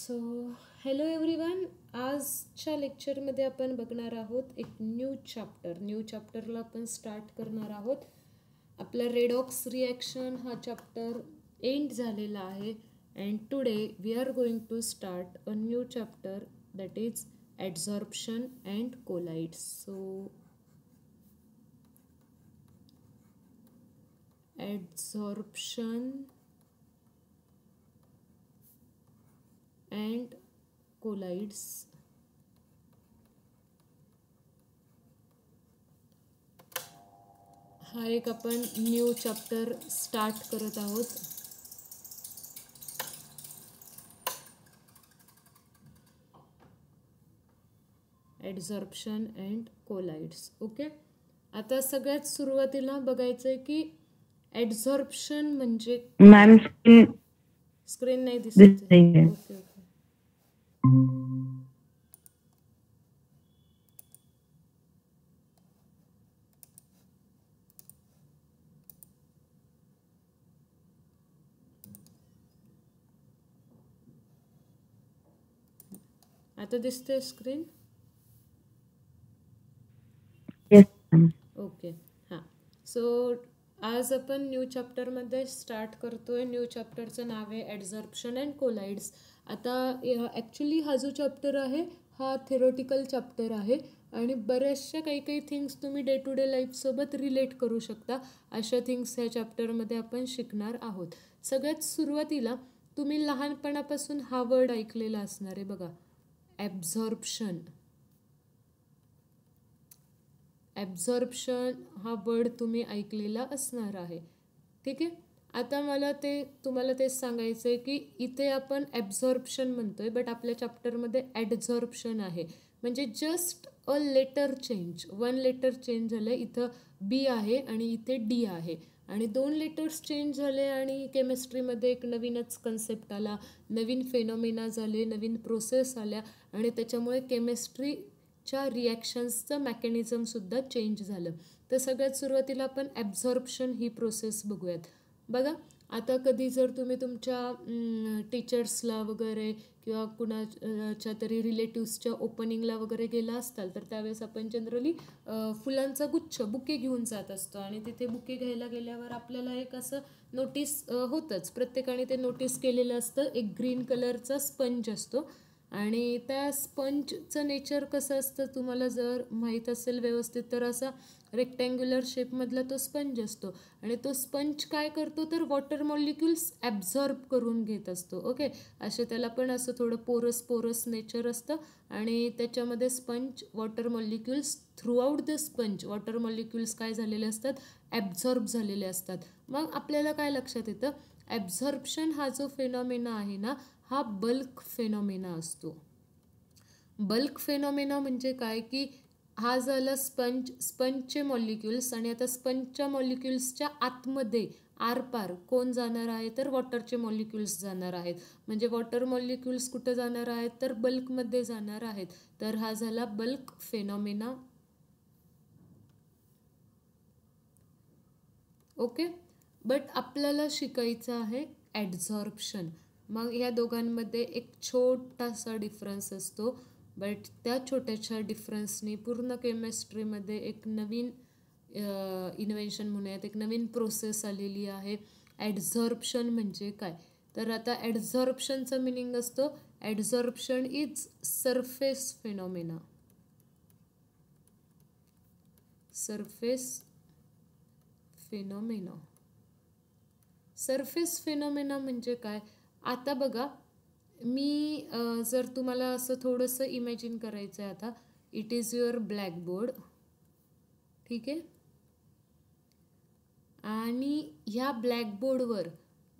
So hello everyone. आजच्या लेक्चरमध्ये आपण बघणार आहोत एक न्यू चॅप्टरला आपण स्टार्ट करणार आहोत. आपला रेडॉक्स रिॲक्शन हा चॅप्टर एंड झालेला आहे and today we are going to start a new chapter that is adsorption and colloids. So adsorption and colloids. हा एक आपण न्यू चॅप्टर स्टार्ट करत आहोत. ॲडझॉर्प्शन अँड कोलाइड्स. ओके, आता सगळ्यात सुरुवातीला बघायचं आहे की ॲडझॉर्प्शन म्हणजे मॅम स्क्रीन नाही दिसत. Okay okay. आता दिसते स्क्रीन. ओके हां. सो आज आपण न्यू चॅप्टरमध्ये स्टार्ट करतोय. न्यू चॅप्टरचं नाव आहे ॲडझॉर्प्शन अँड कोलाइड्स. आता ॲक्च्युली हा जो चॅप्टर आहे हा थेरोटिकल चॅप्टर आहे आणि बऱ्याचशा काही थिंग्स तुम्ही डे टू डे लाईफसोबत रिलेट करू शकता अशा थिंग्स ह्या चॅप्टरमध्ये आपण शिकणार आहोत. सगळ्यात सुरुवातीला तुम्ही लहानपणापासून हा वर्ड ऐकलेला असणार आहे बघा, ॲब्झॉर्प्शन. ॲब्झॉर्प्शन हा वर्ड तुम्ही ऐकलेला असणार आहे. ठीक आहे. आता मला तुम्हाला तेच सांगायचं आहे की इथे आपण ॲब्झॉर्प्शन म्हणतोय बट आपल्या चॅप्टरमध्ये ॲडझॉर्प्शन आहे. म्हणजे just a letter change, 1 letter change झालं. इथं बी आहे आणि इथे डी आहे आणि 2 लेटर्स चेंज झाले आणि केमिस्ट्रीमध्ये एक नवीनच कन्सेप्ट आला, नवीन फेनॉमिना झाले, नवीन प्रोसेस आल्या आणि त्याच्यामुळे केमिस्ट्रीच्या रिॲक्शन्सचं मेकॅनिझमसुद्धा चेंज झालं. तर सगळ्यात सुरुवातीला आपण ॲब्झॉर्प्शन ही प्रोसेस बघूयात. बघा, आता कधी जर तुम्ही तुमच्या टीचर्सला वगैरे किंवा कुणाच्या तरी रिलेटिव्सच्या ओपनिंगला वगैरे गेला असताल तर त्यावेळेस आपण जनरली फुलांचा गुच्छ, बुके घेऊन जात असतो आणि तिथे बुके घ्यायला गेल्यावर आपल्याला एक असं नोटीस होतंच. प्रत्येकाने ते नोटीस केलेलं असतं. एक ग्रीन कलरचा स्पंज असतो आणि त्या स्पंजचं नेचर कसं असतं तुम्हाला जर माहीत असेल व्यवस्थित तर असा रेक्टँग्युलर शेपमधला तो स्पंज असतो आणि तो स्पंज काय करतो तर वॉटर मॉलिक्युल्स ॲब्झॉर्ब करून घेत असतो. ओके, असे त्याला पण असं थोडं पोरस नेचर असतं आणि त्याच्यामध्ये sponge water molecules throughout the sponge water molecules काय झालेले असतात, ॲब्झॉर्ब झालेले असतात. मग आपल्याला काय लक्षात येतं, ॲब्झॉर्प्शन हा जो फेनॉमिना आहे ना हा बल्क फेनॉमिना असतो. बल्क फेनॉमिना म्हणजे काय की हा झाला स्पंजचे मॉलिक्युल्स आणि आता स्पंजच्या मॉलिक्युल्सच्या आतमध्ये आरपार कोण जाणार आहे तर वॉटरचे मॉलिक्युल्स जाणार आहेत. म्हणजे वॉटर मॉलिक्युल्स कुठं जाणार आहेत तर बल्कमध्ये जाणार आहेत. तर हा झाला बल्क फेनॉमिना. ओके, बट आपल्याला शिकायचं आहे ॲडझॉर्प्शन. मग या दोघांमध्ये एक छोटासा डिफरन्स असतो बट त्या छोट्याशा डिफरन्सनी पूर्ण केमिस्ट्रीमध्ये एक नवीन इन्व्हेन्शन म्हणूयात, एक नवीन प्रोसेस आलेली आहे. ॲडझॉर्प्शन म्हणजे काय तर आता ॲडझॉर्प्शनचा मिनिंग असतो, adsorption is surface phenomena. Surface phenomena म्हणजे काय. आता बघा, मी जर तुम्हाला असं थोडंसं इमॅजिन करायचं आहे, आता इट इज युअर ब्लॅकबोर्ड. ठीक आहे, आणि ह्या ब्लॅकबोर्डवर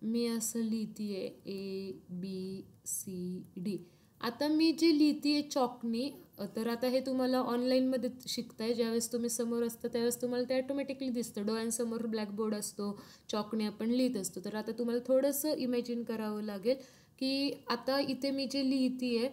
मी असं लिहिते आहे ABCD. आता मी जे लिहिते आहे चॉकनी, तर आता हे तुम्हाला ऑनलाईनमध्ये शिकताय, ज्यावेळेस तुम्ही समोर असतं त्यावेळेस तुम्हाला ते ॲटोमॅटिकली दिसतं. डोळ्यांसमोर ब्लॅकबोर्ड असतो, चॉकने आपण लिहित असतो. तर आता तुम्हाला थोडंसं इमॅजिन करावं लागेल की आता इथे मी जे लिहिते आहे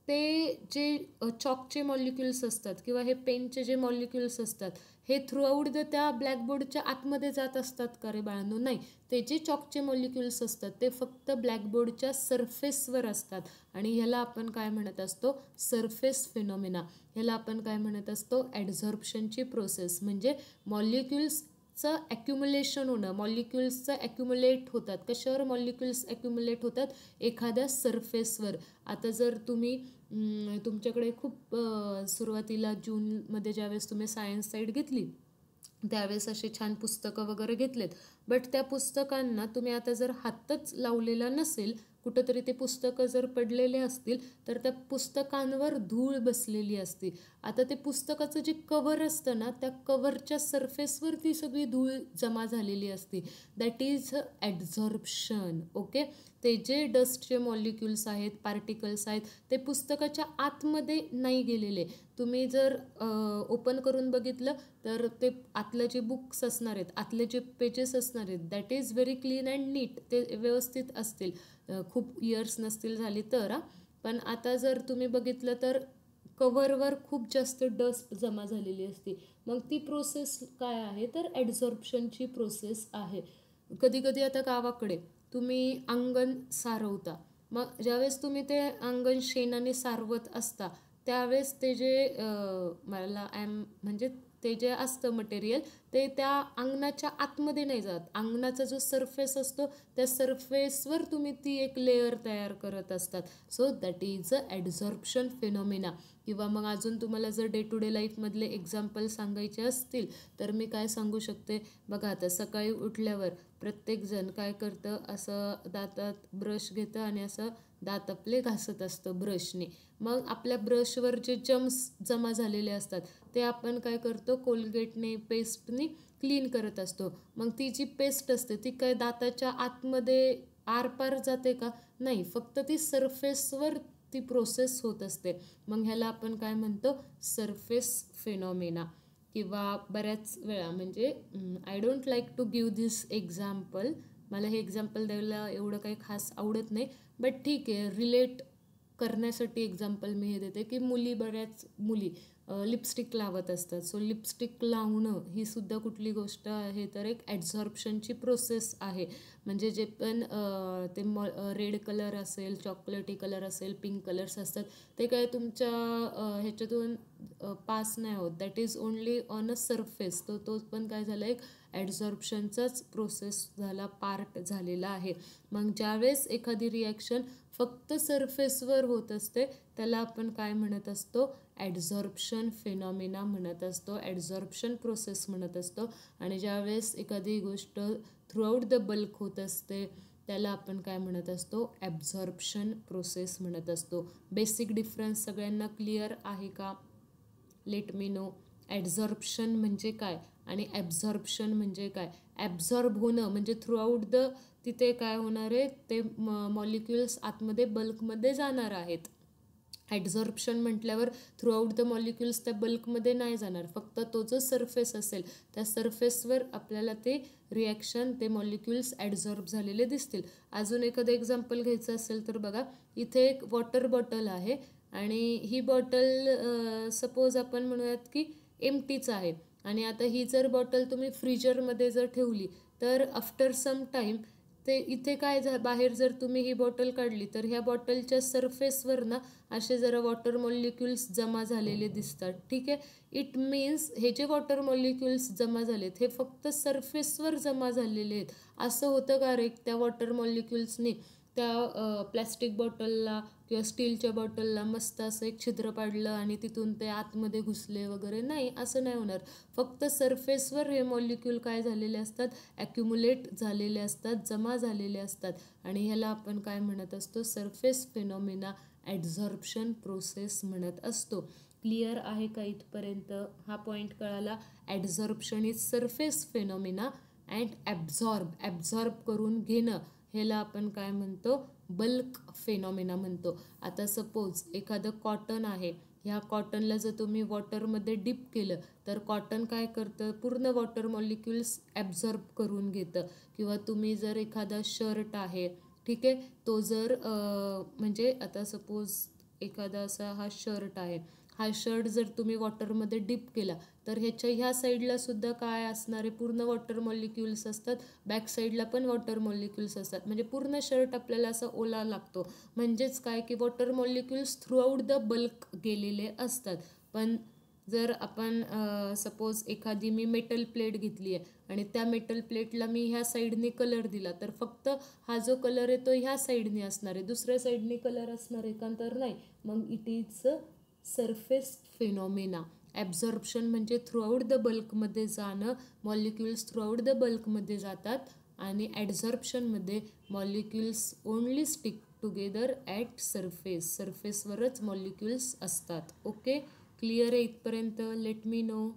ते जे चॉकचे मॉलिक्युल्स असतात किंवा हे पेनचे जे मॉलिक्युल्स असतात हे थ्रूआउट त्या ब्लॅकबोर्डच्या आतमध्ये जात असतात का रे बाळांनो? नाही. ते जे चॉकचे मॉलिक्युल्स असतात ते फक्त ब्लॅकबोर्डच्या सरफेसवर असतात आणि ह्याला आपण काय म्हणत असतो? Surface phenomena. ह्याला आपण काय म्हणत असतो? ॲडझॉर्प्शनची प्रोसेस. म्हणजे मॉलिक्युल्सचं ॲक्युम्युलेशन होणं, मॉलिक्युल्सचं ॲक्युम्युलेट होतात. कशावर मॉलिक्युल्स ॲक्युम्युलेट होतात? एखाद्या सरफेसवर. आता जर तुम्ही तुमच्याकडे खूप सुरुवातीला जूनमध्ये ज्यावेळेस तुम्ही सायन्स साईड घेतली त्यावेळेस असे छान पुस्तकं वगैरे घेतलेत, बट त्या पुस्तकांना तुम्ही आता जर हातच लावलेला नसेल, कुठंतरी ते पुस्तकं जर पडलेले असतील तर त्या पुस्तकांवर धूळ बसलेली असते. आता ते पुस्तकाचं जे कवर असतं ना, त्या कवरच्या सरफेसवर ती सगळी धूळ जमा झालेली असते. That is adsorption. ओके. ते जे डस्टचे मॉलिक्युल्स आहेत, पार्टिकल्स आहेत, ते पुस्तकाच्या आतमध्ये नाही गेलेले. तुम्ही जर ओपन करून बघितलं तर ते आतलं जे बुक्स असणार आहेत, आतले जे पेजेस असणार आहेत, that is very clean and neat. ते व्यवस्थित असतील, खूप इयर्स नसतील झाली तर. पण आता जर तुम्ही बघितलं तर कव्हरवर खूप जास्त डस्ट जमा झालेली असते. मग ती प्रोसेस काय आहे? तर ॲडझॉर्प्शनची प्रोसेस आहे. कधी कधी आता गावाकडे तुम्ही अंगण सारवता, मग ज्यावेळेस तुम्ही ते अंगण शेणाने सारवत असता त्यावेळेस ते जे मला म्हणजे ते जे असतं मटेरियल ते त्या अंगणाच्या आतमध्ये नाही जात. अंगणाचा जो सरफेस असतो त्या सरफेसवर तुम्ही ती एक लेअर तयार करत असतात. So that is a adsorption phenomena. किंवा मग अजून तुम्हाला जर डे टू डे लाईफमधले एक्झाम्पल सांगायचे असतील तर मी काय सांगू शकते? बघा, आता सकाळी उठल्यावर प्रत्येकजण काय करतं? असं दातात ब्रश घेतं आणि असं दात आपले घासत असतं ब्रशने. मग आपल्या ब्रशवर जे जम्स जमा झालेले असतात ते आपण काय करतो? कोलगेटने, पेस्टने क्लीन करत असतो. मग ती जी पेस्ट असते ती काय दाताच्या आतमध्ये आरपार जाते का? नाही. फक्त ती सरफेसवर ती प्रोसेस होत असते. मग ह्याला आपण काय म्हणतो? Surface phenomena. किंवा बऱ्याच वेळा म्हणजे I don't like to give this example. मला हे एक्झाम्पल द्यायला एवढं काही खास आवडत नाही, बट ठीक आहे, रिलेट करण्यासाठी एक्झाम्पल मी हे देते की बऱ्याच मुली लिपस्टिक लावत असतात. सो लिपस्टिक लावणं ही सुद्धा कुठली गोष्ट आहे? तर एक ॲडझॉर्प्शनची प्रोसेस आहे. म्हणजे जे पण ते रेड कलर असेल, चॉकलेटी कलर असेल, पिंक कलर्स असतात ते काय तुमच्या ह्याच्यातून पास नाही होत. That is only on a surface. तो पण काय झालं? एक ॲडझॉर्प्शनचाच प्रोसेस झाला, पार्ट झालेला आहे. मग ज्यावेळेस एखादी रिॲक्शन फक्त सरफेसवर होत असते त्याला आपण काय म्हणत असतो? ॲडझॉर्प्शन फिनॉमिना म्हणत असतो, ॲडझॉर्प्शन प्रोसेस म्हणत असतो. आणि ज्यावेळेस एखादी गोष्ट थ्रूआउट द बल्क होत असते त्याला आपण काय म्हणत असतो? ॲब्झॉर्प्शन प्रोसेस म्हणत असतो. बेसिक डिफरन्स सगळ्यांना क्लिअर आहे का? Late me no. ॲडझॉर्प्शन म्हणजे काय आणि ॲब्झॉर्प्शन म्हणजे काय? ॲब्झॉर्ब होणं म्हणजे थ्रूआउट द तिथे काय होणार आहे? ते मॉलिक्युल्स आतमध्ये बल्कमध्ये जाणार आहेत. ॲडझॉर्प्शन म्हटल्यावर थ्रूआउट द मॉलिक्युल्स त्या बल्कमध्ये नाही जाणार. फक्त तो जो सरफेस असेल त्या सरफेसवर आपल्याला ते रिॲक्शन, ते मॉलिक्युल्स ॲडझॉर्ब झालेले दिसतील. अजून एखादं एक्झाम्पल घ्यायचं असेल तर बघा, इथे एक वॉटर बॉटल आहे आणि ही बॉटल सपोज आपण म्हणूयात की एम्प्टीच आहे. आणि आता ही जर बॉटल तुम्ही फ्रीजरमध्ये जर ठेवली तर आफ्टर सम टाईम ते इथे काय बाहेर जर तुम्ही ही बॉटल काढली तर ह्या बॉटलच्या सरफेसवर ना असे जरा वॉटर मॉलिक्युल्स जमा झालेले दिसतात. ठीक आहे. इट मीन्स हे जे वॉटर मॉलिक्युल्स जमा झालेत हे फक्त सरफेसवर जमा झालेले आहेत. असं होतं का रे? त्या वॉटर मॉलिक्युल्सनी त्या प्लॅस्टिक बॉटलला किंवा स्टीलच्या बॉटलला मस्त असं एक छिद्र पाडलं आणि तिथून ते आतमध्ये घुसले वगैरे? नाही, असं नाही होणार. फक्त सरफेसवर हे मॉलिक्यूल काय झालेले असतात? ॲक्युम्युलेट झालेले असतात, जमा झालेले असतात. आणि ह्याला आपण काय म्हणत असतो? सरफेस फिनॉमिना, ॲडझॉर्प्शन प्रोसेस म्हणत असतो. क्लिअर आहे का इथपर्यंत? हा पॉईंट कळाला. Adsorption is surface phenomena and absorb करून घेणं ह्याला आपण काय म्हणतो? बल्क फिनॉमिना म्हणतो. आता सपोज एखादं कॉटन आहे, ह्या कॉटनला जर तुम्ही वॉटरमध्ये डिप केलं तर कॉटन काय करतं? पूर्ण वॉटर मॉलिक्युल्स ॲब्झॉर्ब करून घेतं. किंवा तुम्ही जर एखादा शर्ट आहे, ठीक आहे, तो जर म्हणजे आता सपोज एखादा असा हा शर्ट आहे, हा शर्ट जर तुम्ही वॉटरमध्ये डिप केला तर ह्याच्या ह्या साईडला सुद्धा काय असणार आहे, पूर्ण वॉटर मॉलिक्युल्स असतात, बॅक साईडला पण वॉटर मॉलिक्युल्स असतात, म्हणजे पूर्ण शर्ट आपल्याला असा ओला लागतो. म्हणजेच काय की water molecules throughout the bulk गेलेले असतात. पण जर आपण सपोज एखादी मी मेटल प्लेट घेतली आहे आणि त्या मेटल प्लेटला मी ह्या साईडने कलर दिला तर फक्त हा जो कलर आहे तो ह्या साईडने असणार आहे, दुसऱ्या साईडने कलर असणार आहे का, तर नाही. मग it is surface phenomena. Absorption म्हणजे थ्रूआउट द बल्कमध्ये जाणं, मॉलिक्युल्स थ्रूआउट द बल्कमध्ये जातात. आणि ॲड्झॉर्प्शनमध्ये molecules only stick together at surface, सरफेसवरच मॉलिक्युल्स असतात. ओके, क्लिअर आहे इथपर्यंत? Let me know.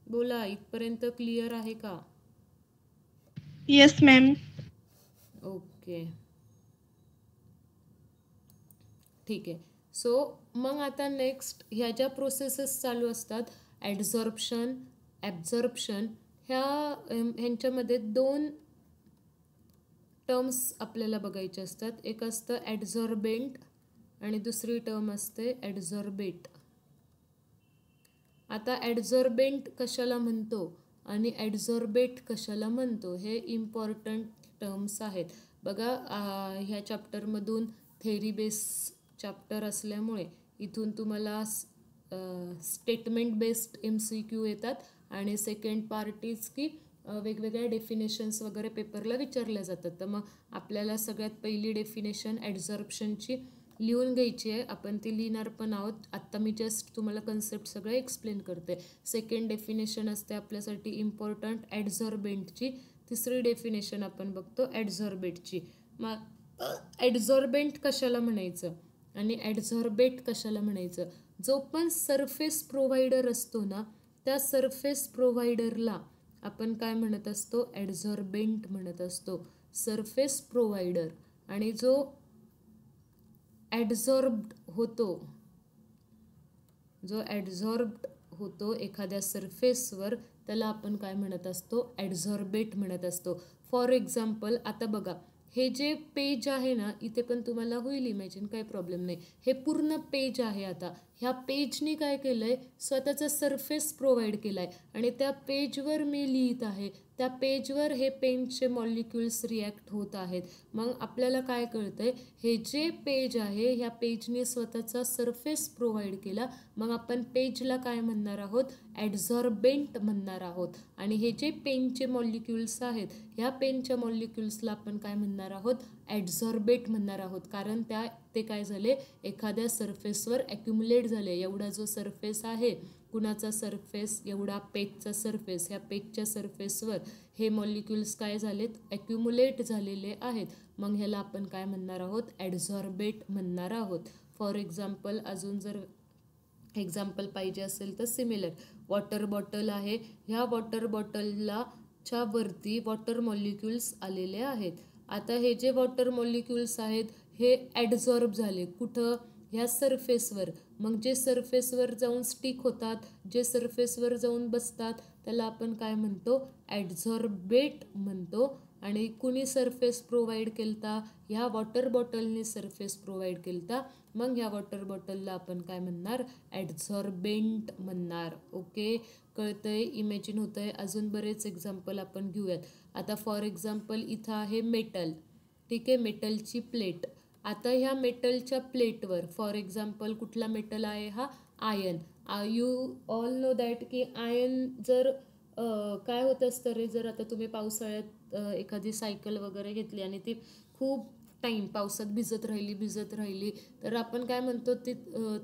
बोला, इथपर्यंत क्लिअर आहे का? Yes ma'am. ओके, ठीक आहे. सो मग आता नेक्स्ट ह्या ज्या प्रोसेसेस चालू असतात, ॲड्झॉर्प्शन, ॲब्झॉर्प्शन, ह्यांच्यामध्ये 2 टर्म्स आपल्याला बघायचे असतात. एक असतं ॲड्झॉर्बेंट आणि दुसरी टर्म असते ॲड्झॉर्बेट. आता ॲड्झॉर्बेंट कशाला म्हणतो आणि ॲड्झॉर्बेट कशाला म्हणतो हे इम्पॉर्टंट टर्म्स आहेत. बघा, ह्या चॅप्टरमधून थेरी बेस चॅप्टर असल्यामुळे इथून तुम्हाला स्टेटमेंट बेस्ड MCQ येतात आणि सेकंड पार्ट इज की वेगवेगळ्या डेफिनेशन्स वगैरे पेपरला विचारल्या जातात. तर मग आपल्याला सगळ्यात पहिली डेफिनेशन ॲड्झॉर्प्शनची लिहून घ्यायची आहे, आपण ती लिहिणार पण आहोत. आत्ता मी जस्ट तुम्हाला कन्सेप्ट सगळं एक्सप्लेन करते. सेकंड डेफिनेशन असते आपल्यासाठी इम्पॉर्टंट ॲड्झॉर्बेंटची. तिसरी डेफिनेशन आपण बघतो ॲड्झॉर्बेटची. मग ॲड्झॉर्बेंट कशाला म्हणायचं आणि ॲड्झॉर्बेट कशाला म्हणायचं? जो पण सरफेस प्रोव्हायडर असतो ना, त्या सरफेस प्रोव्हायडरला आपण काय म्हणत असतो? ॲड्झॉर्बेंट म्हणत असतो, सरफेस प्रोव्हायडर. आणि जो ॲड्झॉर्ब्ड होतो एखाद्या सरफेसवर त्याला आपण काय म्हणत असतो? ॲड्झॉर्बेट म्हणत असतो. फॉर एक्झाम्पल, आता बघा, हे जे पेज आहे ना, इथे पण तुम्हाला होईल इमॅजिन, काही प्रॉब्लेम नाही. हे पूर्ण पेज आहे. आता ह्या पेजनी काय केलं आहे? स्वतःचा सरफेस प्रोव्हाइड केला आहे आणि त्या पेजवर मी लिहित आहे. त्या पेजवर हे पेनचे मॉलिक्युल्स रिॲक्ट होत आहेत. मग आपल्याला काय कळतं आहे? हे जे पेज आहे, ह्या पेजने स्वतःचा सरफेस प्रोव्हाइड केला. मग आपण पेजला काय म्हणणार आहोत? ॲड्झॉर्बेंट म्हणणार आहोत. आणि हे जे पेनचे मॉलिक्युल्स आहेत, ह्या पेनच्या मॉलिक्युल्सला आपण काय म्हणणार आहोत? ॲड्झॉर्बेट म्हणणार आहोत. कारण ते काय झाले? एखाद्या सरफेसवर ॲक्युमुलेट झाले. एवढा जो सरफेस आहे, कुणाचा सरफेस? एवढा पेजचा सरफेस. ह्या पेजच्या सरफेसवर हे मॉलिक्युल्स काय झालेत? ॲक्युमुलेट झालेले आहेत. मग ह्याला आपण काय म्हणणार आहोत? ॲड्झॉर्बेट म्हणणार आहोत. फॉर एक्झाम्पल, अजून जर एक्झाम्पल पाहिजे असेल तर सिमिलर, वॉटर बॉटल आहे. ह्या वॉटर बॉटलला च्या वरती वॉटर मॉलिक्युल्स आलेले आहेत. आता हे जे वॉटर मॉलिक्युल्स आहेत हे ॲड्झॉर्ब झाले. कुठं? ह्या सरफेसवर. मग जे सरफेसवर जाऊन स्टिक होतात, जे सरफेसवर जाऊन बसतात, त्याला आपण काय म्हणतो? ॲड्झॉर्बेट म्हणतो. आणि कुणी सरफेस प्रोव्हाइड केलता? ह्या वॉटर बॉटलने सरफेस प्रोव्हाइड केलता. मग ह्या वॉटर बॉटलला आपण काय म्हणणार? ॲड्झॉर्बेंट म्हणणार. ओके, कळतंय? इमॅजिन होतंय? अजून बरेच एक्झाम्पल आपण घेऊयात. आता फॉर एक्झाम्पल इथं आहे मेटल. ठीक आहे, मेटलची प्लेट. आता ह्या मेटलच्या प्लेटवर फॉर एक्झाम्पल कुठला मेटल आहे? हा ion. You all know that की आयन जर काय होतं असतं रे, जर आता तुम्ही पावसाळ्यात एखादी सायकल वगैरे घेतली आणि ती खूप टाईम पावसात भिजत राहिली तर आपण काय म्हणतो?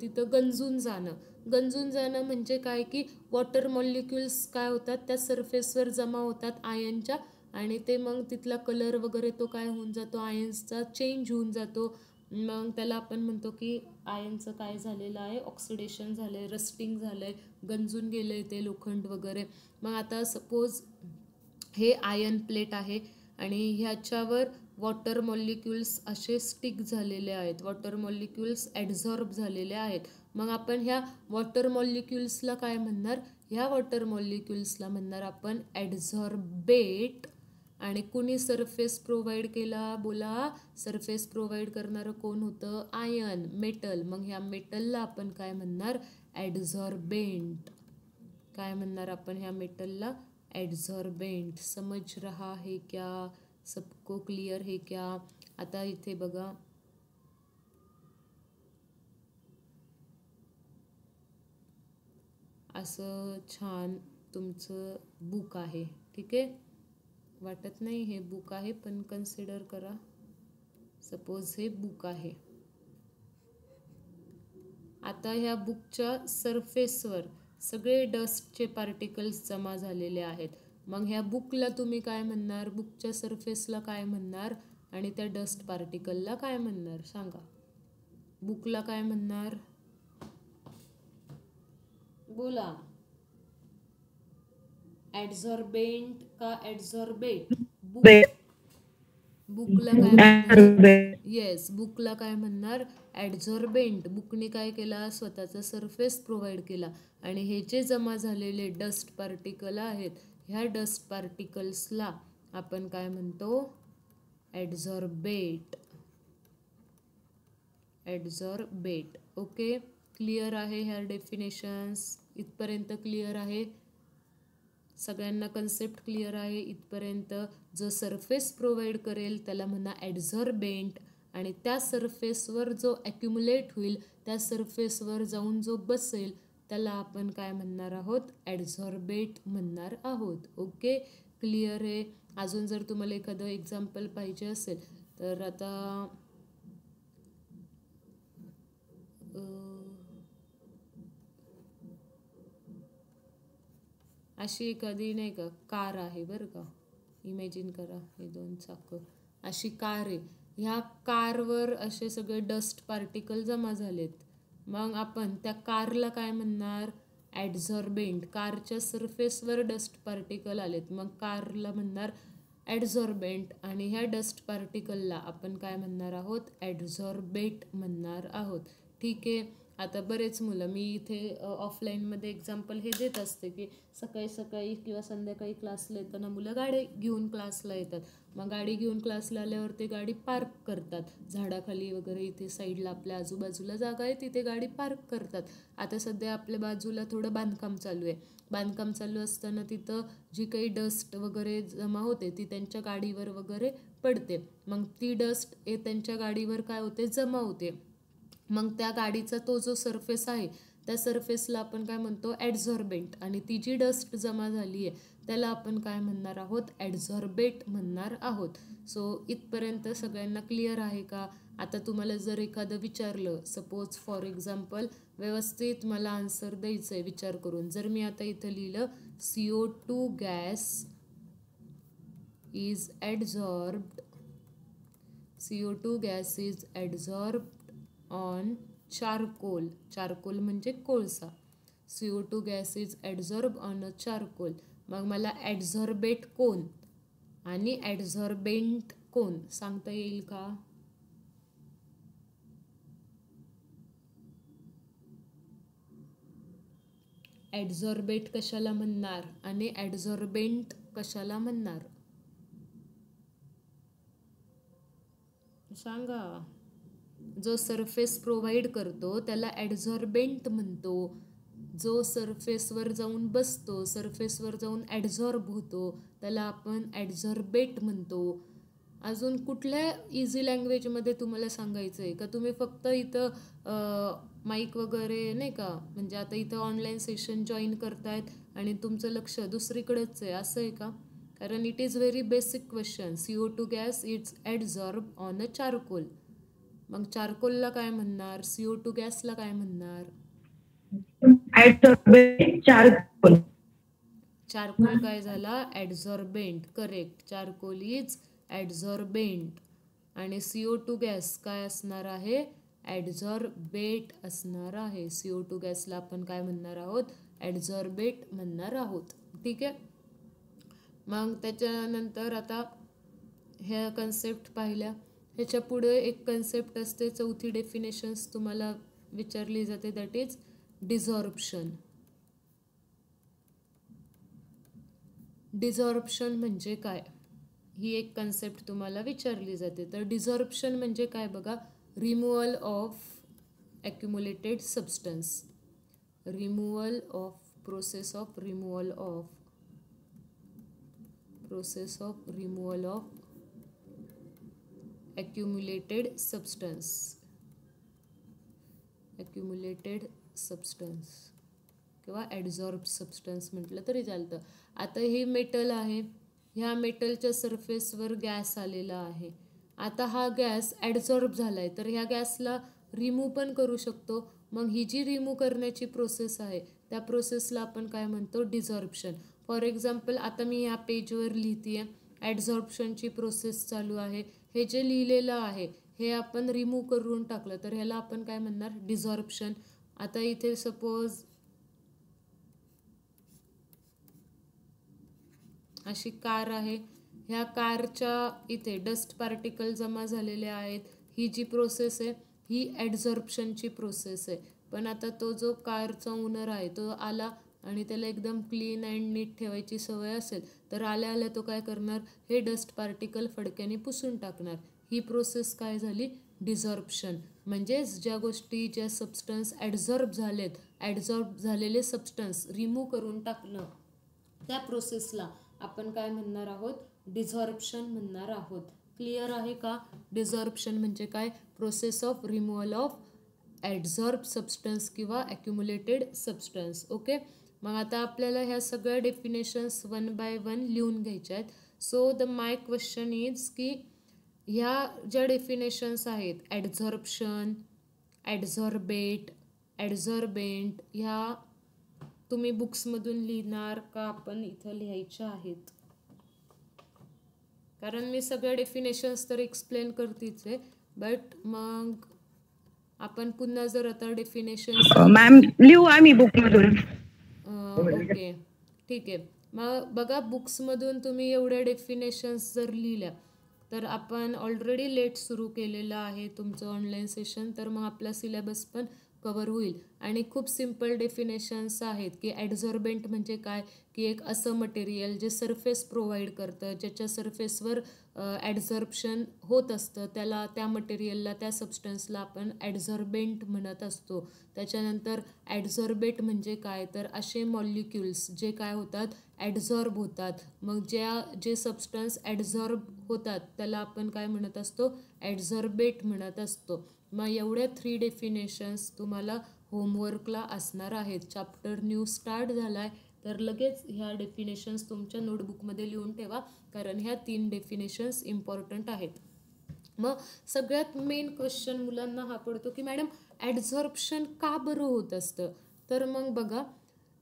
तिथं गंजून जाणं म्हणजे काय की वॉटर मॉलिक्युल्स काय होतात? त्या सरफेसवर जमा होतात आयनच्या आणि ते मग तिथला कलर वगैरे तो काय होऊन जातो? आयन्सचा चेंज होऊन जातो. मग त्याला आपण म्हणतो की आयनचं काय झालेलं आहे? ऑक्सिडेशन झालं आहे, रस्टिंग झालं आहे, गंजून गेलं आहे ते लोखंड वगैरे. मग आता सपोज हे आयन प्लेट आहे आणि ह्याच्यावर वॉटर मॉलिक्युल्स असे स्टिक झालेले आहेत, वॉटर मॉलिक्युल्स ॲड्झॉर्ब झालेले आहेत. मग आपण ह्या वॉटर मॉलिक्युल्सला काय म्हणणार? ह्या वॉटर मॉलिक्युल्सला म्हणणार आपण ॲड्झॉर्बेट. आणि कुणी सरफेस प्रोव्हाइड केला? बोला, सरफेस प्रोव्हाइड करणारं कोण होतं? Ion, metal. मग ह्या मेटलला आपण काय म्हणणार? ॲडझॉर्बेंट. काय म्हणणार आपण ह्या मेटलला? ॲडझॉर्बेंट. समझ रहा है क्या? सबको क्लिअर है क्या? आता इथे बघा, असं छान तुमचं बुक आहे, ठीक आहे. वाटत नाही हे बुक आहे, पण कन्सिडर करा सपोज हे बुक आहे. आता ह्या बुकच्या सरफेसवर सगळे डस्टचे पार्टिकल्स जमा झालेले आहेत. मग ह्या बुकला तुम्ही काय म्हणणार? बुकच्या सरफेसला काय म्हणणार आणि त्या डस्ट पार्टिकलला काय म्हणणार? सांगा. बुकला काय म्हणणार? बोला. ॲडझॉर्बेंट का ॲडझॉर्बेट? बुक. बुकला काय म्हणणार? येस, बुकला काय म्हणणार? ॲडझॉर्बेंट. बुकने काय केला? स्वतःचा सरफेस प्रोव्हाइड केला आणि हे जे जमा झालेले डस्ट पार्टिकल आहेत, ह्या डस्ट पार्टिकल्सला आपण काय म्हणतो? ॲडझॉर्बेट. ॲडझॉर्बेट. ओके, क्लिअर आहे ह्या डेफिनेशन्स? इथपर्यंत क्लिअर आहे? सगळ्यांना कन्सेप्ट क्लिअर आहे इथपर्यंत? जो सरफेस प्रोव्हाइड करेल त्याला म्हणा ॲडझॉर्बेंट, आणि त्या सरफेसवर जो ॲक्युमुलेट होईल, त्या सरफेसवर जाऊन जो बसेल त्याला आपण काय म्हणणार आहोत? ॲडझॉर्बेट म्हणणार आहोत. ओके, क्लिअर आहे? अजून जर तुम्हाला एखादं एक्झाम्पल पाहिजे असेल तर आता अशी एखादी नाही का कार आहे बरं का, इमॅजिन करा, हे 2 चाकं अशी कार आहे. ह्या कारवर असे सगळे डस्ट पार्टिकल जमा झालेत. मग आपण त्या कारला काय म्हणणार? ॲडझॉर्बेंट. कारच्या सरफेसवर डस्ट पार्टिकल आलेत, मग कारला म्हणणार ॲडझॉर्बेंट, आणि ह्या डस्ट पार्टिकलला आपण काय म्हणणार आहोत? ॲडझॉर्बेट म्हणणार आहोत. ठीक आहे. आता बरेच मुलं, मी इथे ऑफलाईनमध्ये एक्झाम्पल हे देत असते की सकाळी सकाळी किंवा संध्याकाळी क्लासला येताना मुलं गाडी घेऊन क्लासला येतात. मग गाडी घेऊन क्लासला आल्यावर ते गाडी पार्क करतात झाडाखाली वगैरे. इथे साईडला आपल्या आजूबाजूला जागा आहे, तिथे गाडी पार्क करतात. आता सध्या आपल्या बाजूला थोडं बांधकाम चालू आहे. बांधकाम चालू असताना तिथं जी काही डस्ट वगैरे जमा होते ती त्यांच्या गाडीवर वगैरे पडते. मग ती डस्ट त्यांच्या गाडीवर काय होते? जमा होते. मग त्या गाडीचा तो जो सरफेस आहे त्या सरफेसला आपण काय म्हणतो? ॲडझॉर्बेंट. आणि ती जी डस्ट जमा झाली आहे त्याला आपण काय म्हणणार आहोत? ॲडझॉर्बेट म्हणणार आहोत. सो इथपर्यंत सगळ्यांना क्लिअर आहे का? आता तुम्हाला जर एखादं विचारलं, सपोज फॉर एक्झाम्पल, व्यवस्थित मला आन्सर द्यायचं आहे विचार करून. जर मी आता इथं लिहिलं CO2 gas is adsorbed, CO2 gas is adsorbed on charcoal. Charcoal म्हणजे कोळसा. CO2 gas is adsorb on a charcoal. मग मला ॲडझॉर्बेट कोण आणि ॲडझॉर्बेंट कोण सांगता येईल का? ॲडझॉर्बेट कशाला म्हणणार आणि ॲडझॉर्बेंट कशाला म्हणणार? सांगा. जो सरफेस प्रोव्हाइड करतो त्याला ॲडझॉर्बेंट म्हणतो. जो सरफेसवर जाऊन बसतो, सरफेसवर जाऊन ॲडझॉर्ब होतो, त्याला आपण ॲडझॉर्बेट म्हणतो. अजून कुठल्या इझी लँग्वेजमध्ये तुम्हाला सांगायचं आहे का? तुम्ही फक्त इथं माईक वगैरे नाही का, म्हणजे आता इथं ऑनलाईन सेशन जॉईन करतायत आणि तुमचं लक्ष दुसरीकडेच आहे असं आहे का? कारण it is very basic question. CO2 gas is adsorb on a charcoal. मग चारकोलला काय म्हणणार? CO2 गॅसला काय म्हणणार? चारकोल. चारकोल काय झाला? Adsorbent. Correct. Charcoal is adsorbent. आणि CO2 गॅस काय असणार आहे? ॲडझॉर्बेट असणार आहे. CO2 गॅसला आपण काय म्हणणार आहोत? ॲडझॉर्बेट म्हणणार आहोत. ठीक आहे. मग त्याच्यानंतर आता ह्या कन्सेप्ट पाहिल्या. ह्याच्या पुढे एक कन्सेप्ट असते, चौथी डेफिनेशन्स तुम्हाला विचारली जाते, दॅट इज डिझॉर्प्शन. डिझॉर्प्शन म्हणजे काय? ही एक कन्सेप्ट तुम्हाला विचारली जाते. तर डिझॉर्प्शन म्हणजे काय बघा, removal of accumulated substance, removal of process of removal of accumulated substance किंवा ॲडझॉर्ब सबस्टन्स म्हटलं तरी चालतं. आता हे मेटल आहे, ह्या मेटलच्या सरफेसवर गॅस आलेला आहे. आता हा गॅस ॲडझॉर्ब झाला आहे, तर ह्या गॅसला रिमूव्ह पण करू शकतो. मग ही जी रिमूव्ह करण्याची प्रोसेस आहे त्या प्रोसेसला आपण काय म्हणतो, डिझॉर्प्शन. फॉर एक्झाम्पल आता मी ह्या पेजवर लिहिते आहे, ॲडझॉर्प्शनची प्रोसेस चालू आहे. हे जे लिहिलेलं आहे हे आपण रिमूव्ह करून टाकलं तर ह्याला आपण काय म्हणणार, डिझॉर्प्शन. आता इथे सपोज अशी कार आहे, ह्या कारच्या इथे डस्ट पार्टिकल जमा झालेले आहेत. ही जी प्रोसेस आहे ही ॲडझॉर्प्शनची प्रोसेस आहे. पण आता तो जो कारचा ओनर आहे तो आला आणि त्याला एकदम क्लीन अँड नीट ठेवायची सवय असेल तर आल्या तो काय करणार, हे डस्ट पार्टिकल फडक्याने पुसून टाकणार. ही प्रोसेस काय झाली, डिझॉर्प्शन. म्हणजेच ज्या सबस्टन्स ॲडझॉर्ब झालेले सबस्टन्स रिमूव्ह करून टाकणं, त्या प्रोसेसला आपण काय म्हणणार आहोत, डिझॉर्प्शन म्हणणार आहोत. क्लिअर आहे का? डिझॉर्प्शन म्हणजे काय, process of removal of adsorb substance किंवा ॲक्युमुलेटेड सबस्टन्स. ओके. मग आता आपल्याला ह्या सगळ्या डेफिनेशन्स 1 बाय 1 लिहून घ्यायच्या आहेत. So the my question is की ह्या ज्या डेफिनेशन्स आहेत, ॲडझॉर्प्शन, ॲडझॉर्बेंट, ह्या तुम्ही बुक्समधून लिहिणार का आपण इथं लिहायच्या आहेत? कारण मी सगळ्या डेफिनेशन्स तर एक्सप्लेन करतेच आहे, बट मग आपण पुन्हा जर आता डेफिनेशन्स मॅम लिहू आम्ही बुकमधून. ओके ठीक आहे. मग बघा, बुक्समधून तुम्ही एवढ्या डेफिनेशन्स जर लिहिल्या तर आपण ऑलरेडी लेट सुरू केलेलं आहे तुमचं ऑनलाईन सेशन, तर मग आपला सिलेबस पण कवर होईल. आणि खूप सिम्पल डेफिनेशन्स आहेत की ॲडझॉर्बेंट म्हणजे काय, की एक असं मटेरियल जे सरफेस प्रोव्हाइड करतं, ज्याच्या सरफेसवर ॲडझॉर्प्शन होत असतं, त्या मटेरियलला, त्या सबस्टन्सला आपण ॲडझॉर्बेंट म्हणत असतो. त्याच्यानंतर ॲडझॉर्बेट म्हणजे काय, तर असे मॉलिक्युल्स जे काय होतात, ॲडझॉर्ब होतात. मग जे सबस्टन्स ॲडझॉर्ब होतात त्याला आपण काय म्हणत असतो, ॲडझॉर्बेट म्हणत असतो. मग एवढ्या 3 डेफिनेशन्स तुम्हाला होमवर्कला असणार आहेत. चॅप्टर न्यू स्टार्ट झाला आहे तर लगेच ह्या डेफिनेशन्स तुमच्या नोटबुकमध्ये लिहून ठेवा, कारण ह्या 3 डेफिनेशन्स इम्पॉर्टंट आहेत. मग सगळ्यात मेन क्वेश्चन मुलांना हा पडतो की मॅडम ॲडझॉर्प्शन का बरं होत असतं? तर मग बघा,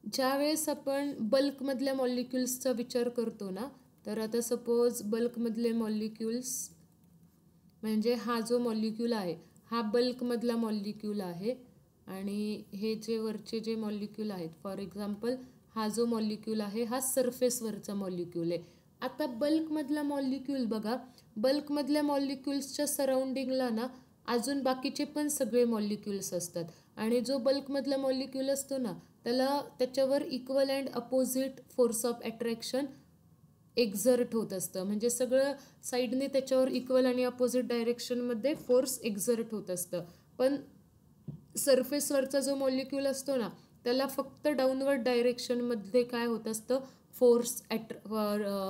ज्यावेळेस आपण बल्कमधल्या मॉलिक्युल्सचा विचार करतो ना, तर आता सपोज बल्कमधले मॉलिक्युल्स म्हणजे हा जो मॉलिक्यूल आहे हा बल्कमधला मॉलिक्यूल आहे आणि हे जे वरचे जे मॉलिक्यूल आहेत, फॉर एक्झाम्पल हा जो मॉलिक्यूल आहे हा सरफेसवरचा मॉलिक्यूल आहे. आता बल्कमधला मॉलिक्यूल बघा, बल्कमधल्या मॉलिक्युल्सच्या सराउंडिंगला ना अजून बाकीचे पण सगळे मॉलिक्युल्स असतात आणि जो बल्कमधला मॉलिक्यूल असतो ना त्याच्यावर equal and opposite force of attraction exert होत असतं. म्हणजे सगळं साईडने त्याच्यावर इक्वल आणि अपोजिट डायरेक्शनमध्ये फोर्स एक्झर्ट होत असतं. पण सरफेसवरचा जो मॉलिक्यूल असतो ना त्याला फक्त डाऊनवर्ड डायरेक्शनमध्ये काय होत असतं, फोर्स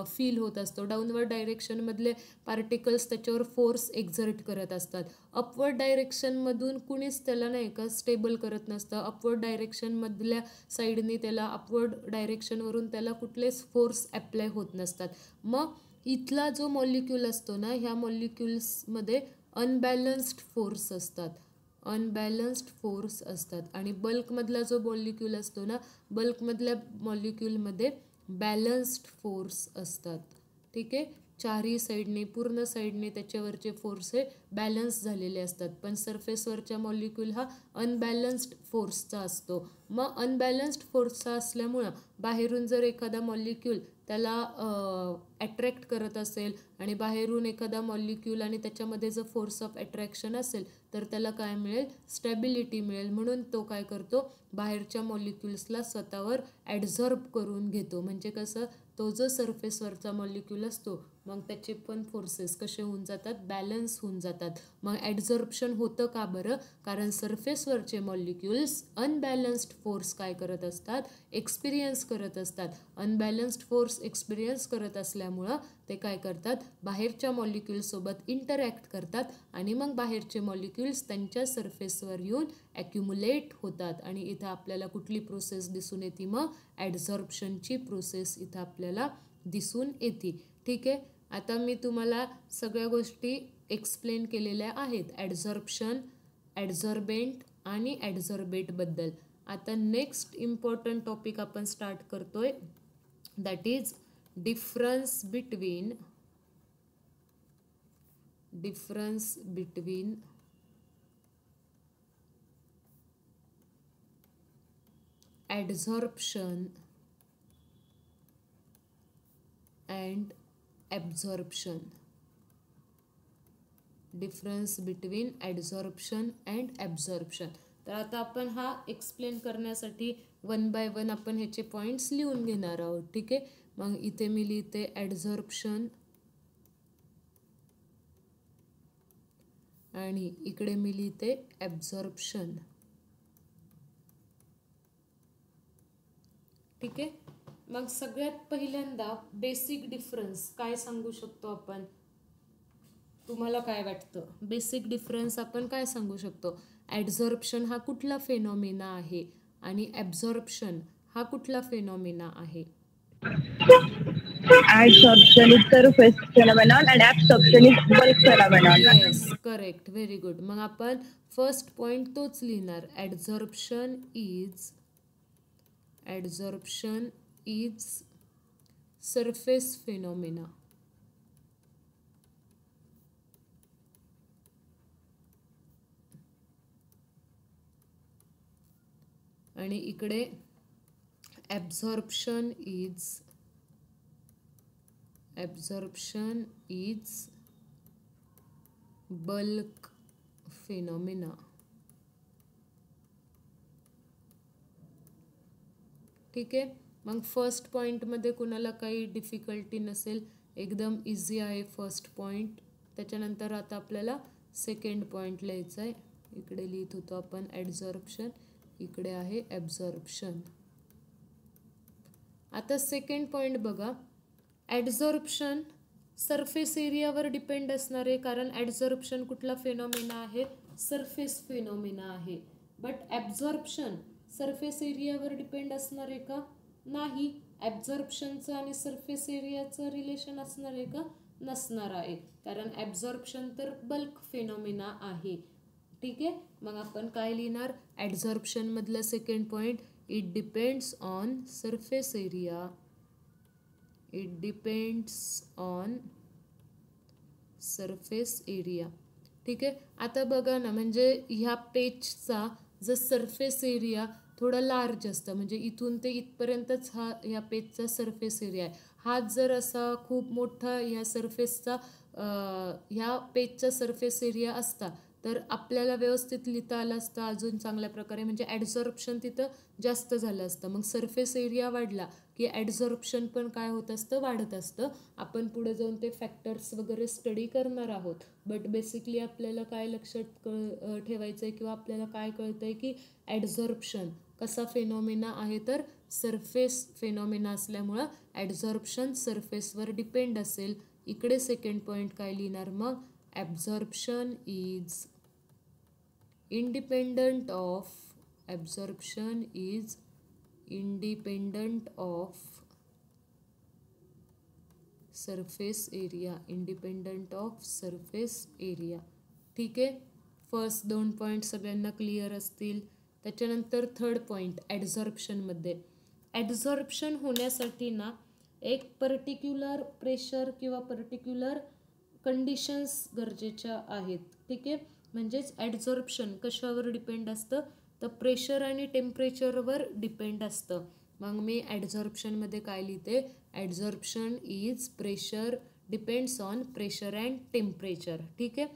फील होत असतो. डाऊनवर्ड डायरेक्शनमधले पार्टिकल्स त्याच्यावर फोर्स एक्झर्ट करत असतात. अपवर्ड डायरेक्शनमधून कुणीच त्याला नाही का स्टेबल करत नसतं. अपवर्ड डायरेक्शनमधल्या साईडनी त्याला अपवर्ड डायरेक्शनवरून त्याला कुठलेच फोर्स अप्लाय होत नसतात. मग इथला जो मॉलिक्यूल असतो ना, ह्या मॉलिक्युल्समध्ये अनबॅलन्स्ड फोर्स असतात आणि बल्कमधला जो मॉलिक्यूल असतो ना, बल्कमधल्या मॉलिक्यूलमध्ये बॅलन्स्ड फोर्स असतात. ठीक आहे, चारही साईडने, पूर्ण साईडने त्याच्यावरचे फोर्स हे बॅलन्स झालेले असतात, पण सरफेसवरच्या मॉलिक्यूल हा अनबॅलन्स्ड फोर्सचा असतो. मग अनबॅलन्स्ड फोर्सचा असल्यामुळं बाहेरून जर एखादा मॉलिक्यूल त्याला अट्रॅक्ट करत असेल आणि बाहेरून एखादा मॉलिक्यूल आणि त्याच्यामध्ये जर फोर्स ऑफ अट्रॅक्शन असेल तर त्याला काय मिळेल, स्टॅबिलिटी मिळेल. म्हणून तो काय करतो, बाहेरच्या मॉलिक्युल्सला स्वतःवर ॲडझॉर्ब करून घेतो. म्हणजे कसं, तो जो सरफेसवरचा मॉलिक्यूल असतो मग त्याचे पण फोर्सेस कसे होऊन जातात, बॅलन्स होऊन जातात. मग ॲडझॉर्प्शन होतं का बरं, कारण सरफेसवरचे मॉलिक्युल्स अनबॅलन्स्ड फोर्स काय करत असतात, एक्सपिरियन्स करत असतात. अनबॅलन्स्ड फोर्स एक्सपिरियन्स करत असल्यामुळं ते काय करतात, बाहेरच्या मॉलिक्युल्ससोबत इंटरॅक्ट करतात आणि मग बाहेरचे मॉलिक्युल्स त्यांच्या सरफेसवर येऊन ॲक्युमुलेट होतात. आणि इथं आपल्याला कुठली प्रोसेस दिसून येते, मग ॲडझॉर्प्शनची प्रोसेस इथं आपल्याला दिसून येते. ठीक आहे, आता मी तुम्हाला सगळ्या गोष्टी एक्सप्लेन केलेल्या आहेत ॲडझॉर्प्शन, ॲडझॉर्बेंट आणि ॲडझॉर्बेटबद्दल. आता नेक्स्ट इम्पॉर्टंट टॉपिक आपण स्टार्ट करतोय, that is difference between adsorption and absorption. Difference between adsorption and absorption. तर आता आपण हा एक्सप्लेन करण्यासाठी 1 बाय 1 आपण ह्याचे पॉईंट्स लिहून घेणार आहोत. ठीक आहे, मग इथे मी लिहिते ॲडझॉर्प्शन आणि इकडे मी लिहिते ॲब्झॉर्प्शन. ठीक आहे, मग सगळ्यात पहिल्यांदा बेसिक डिफरन्स काय सांगू शकतो आपण, तुम्हाला काय वाटतं, बेसिक डिफरन्स आपण काय सांगू शकतो? ॲडझॉर्प्शन हा कुठला फेनॉमिना आहे आणि ॲब्झॉर्प्शन हा कुठला फेनॉमिना आहे? Adsorption is surface phenomenon and absorption is bulk phenomenon. Yes, correct, very good. मग आपण फर्स्ट पॉईंट तोच लिहिणार, ॲडझॉर्प्शन इज सरफेस फेनॉमिना. आणि इकडे ॲब्झॉर्प्शन इज बल्क फेनॉमिना. ठीक आहे, मग फर्स्ट पॉईंटमध्ये कुणाला काही डिफिकल्टी नसेल, एकदम इझी आहे फर्स्ट पॉईंट. त्याच्यानंतर आता आपल्याला सेकंड पॉईंट लिहायचा आहे. इकडे लिहित होतो आपण ॲडझॉर्प्शन, इकडे आहे ॲब्झॉर्प्शन. आता सेकंड पॉईंट बघा, ॲडझॉर्प्शन सरफेस एरियावर डिपेंड असणार आहे, कारण ॲडझॉर्प्शन कुठला फेनॉमिना आहे, सरफेस फेनॉमिना आहे. बट ॲब्झॉर्प्शन सरफेस एरियावर डिपेंड असणार आहे का, नाही. ॲब्झॉर्प्शनचं आणि सरफेस एरियाचं रिलेशन असणार आहे का, नसणार आहे, कारण ॲब्झॉर्प्शन तर बल्क फेनॉमिना आहे. ठीक आहे, मग आपण काय लिहिणार, ॲडझॉर्प्शन मधला second point, it depends on surface area. It depends on surface area. ठीक आहे, आता बघा ना, म्हणजे ह्या पेजचा जर सरफेस एरिया थोडा लार्ज असतं, म्हणजे इथून ते इथपर्यंतच ह्या पेजचा सरफेस एरिया आहे. हाच जर असा खूप मोठा ह्या सरफेसचा ह्या पेजचा सरफेस एरिया असता तर आपल्याला व्यवस्थित लिहिता आलं असतं अजून चांगल्या प्रकारे, म्हणजे ॲडझॉर्प्शन तिथं जास्त झालं असतं. मग सरफेस एरिया वाढला की ॲडझॉर्प्शन पण काय होत असतं, वाढत असतं. आपण पुढे जाऊन ते फॅक्टर्स वगैरे स्टडी करणार आहोत. बट बेसिकली आपल्याला काय लक्षात ठेवायचं आहे किंवा आपल्याला काय कळतं आहे की ॲडझॉर्प्शन कसा फेनॉमिना आहे, तर सरफेस फेनॉमिना असल्यामुळं ॲडझॉर्प्शन सरफेसवर डिपेंड असेल. इकडे सेकंड पॉईंट काय लिहिणार मग, absorption is independent of surface area. ठीक आहे, फर्स्ट 2 पॉईंट सगळ्यांना क्लिअर असतील. त्याच्यानंतर थर्ड पॉईंट ॲडझॉर्प्शनमध्ये, ॲडझॉर्प्शन होण्यासाठी ना एक पर्टिक्युलर प्रेशर किंवा पर्टिक्युलर कंडिशन्स गरजेच्या आहेत. ठीक आहे. म्हणजेच ॲडझॉर्प्शन कशावर डिपेंड असतं, तर प्रेशर आणि टेम्परेचरवर डिपेंड असतं. मग मी ॲडझॉर्प्शनमध्ये काय लिहिते, adsorption is pressure depends on pressure and temperature. ठीक आहे.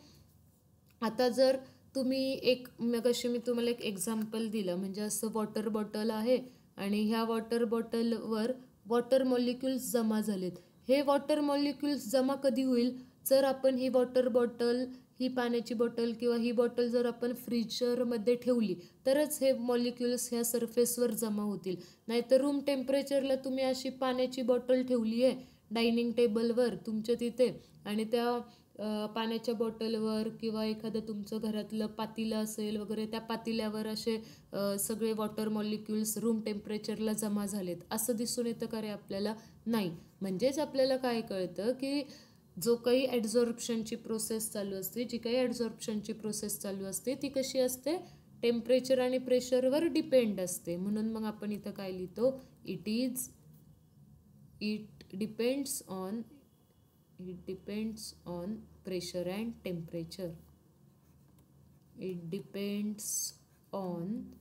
आता जर तुम्ही मगाशी मी तुम्हाला एक एक्झाम्पल दिलं, म्हणजे असं वॉटर बॉटल आहे आणि ह्या वॉटर बॉटलवर वॉटर मॉलिक्युल्स जमा झालेत. हे वॉटर मॉलिक्युल्स जमा कधी होईल, जर आपण ही वॉटर बॉटल, ही पाण्याची बॉटल किंवा ही बॉटल जर आपण फ्रीजरमध्ये ठेवली तरच हे मॉलिक्युल्स ह्या सरफेसवर जमा होतील. नाहीतर रूम टेम्परेचरला तुम्ही अशी पाण्याची बॉटल ठेवली आहे डायनिंग टेबलवर तुमच्या तिथे, आणि त्या पाण्याच्या बॉटलवर किंवा एखादं तुमचं घरातलं पातेलं असेल वगैरे, त्या पातेल्यावर असे सगळे वॉटर मॉलिक्युल्स रूम टेम्परेचरला जमा झालेत असं दिसून येतं का रे आपल्याला? नाही. म्हणजेच आपल्याला काय कळतं की जो काही ॲडझॉर्प्शनची प्रोसेस चालू असते, जी काही ॲडझॉर्प्शनची प्रोसेस चालू असते ती कशी असते, टेम्परेचर आणि प्रेशरवर डिपेंड असते. म्हणून मग आपण इथं काय लिहितो, it depends on pressure and temperature. It depends on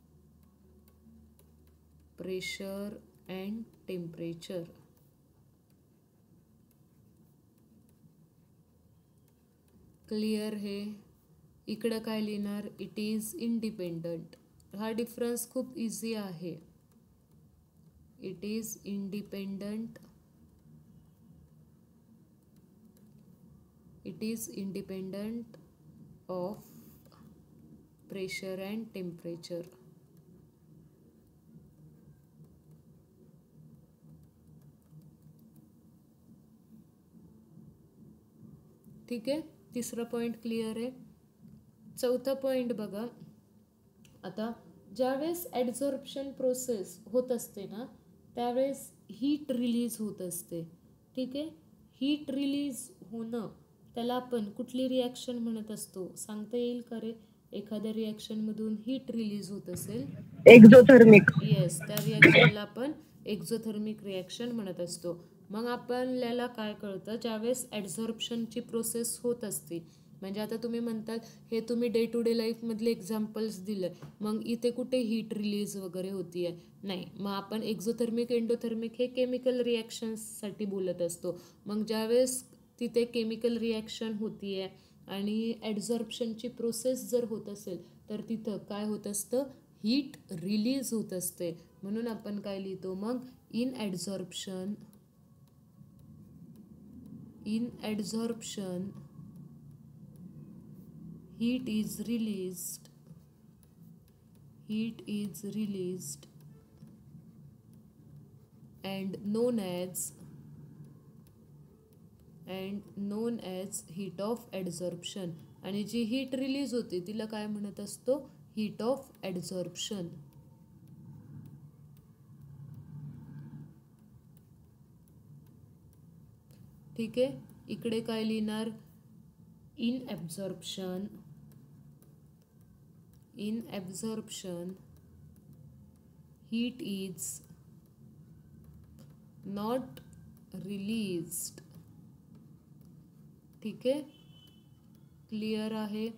pressure and temperature. Clear हे? इकडं काय लिहिणार, इट इज इंडिपेंडंट. हा डिफरन्स खूप इझी आहे. It is independent. It is independent of pressure and temperature. ठीक आहे. तिसरा पॉईंट क्लिअर आहे. चौथा पॉईंट बघा. आता ज्यावेळेस ॲडझॉर्प्शन प्रोसेस होत असते ना, त्यावेळेस हीट रिलीज होत असते. ठीक आहे. हीट रिलीज होणं त्याला आपण कुठली रिॲक्शन म्हणत असतो, सांगता येईल का रे? एखाद्या रिॲक्शनमधून हीट रिलीज होत असेल, एक्झोथर्मिक. येस, त्या रिॲक्शनला आपण एक्झोथर्मिक रिॲक्शन म्हणत असतो. मग आपल्याला काय कळतं, ज्यावेळेस ॲडझॉर्प्शनची प्रोसेस होत असते, म्हणजे आता तुम्ही म्हणतात हे तुम्ही डे टू डे लाईफमधले एक्झाम्पल्स दिलं, मग इथे कुठे हीट रिलीज वगैरे होती आहे? नाही. मग आपण एक्झोथर्मिक एंडोथर्मिक हे केमिकल रिॲक्शन्ससाठी बोलत असतो. मग ज्यावेळेस तिथे केमिकल रिॲक्शन होती आहे आणि ॲडझॉर्प्शनची प्रोसेस जर होत असेल तर तिथं काय होत असतं, हीट रिलीज होत असते. म्हणून आपण काय लिहितो मग, in ॲडझॉर्प्शन heat is released and known as heat of adsorption. आणि जी हीट रिलीज होते तिला काय म्हणत असतो, हीट ऑफ ॲडझॉर्प्शन. ठीक आहे. इकडे काय लिहिणार, in absorption heat is not released. ठीक आहे. क्लिअर आहे?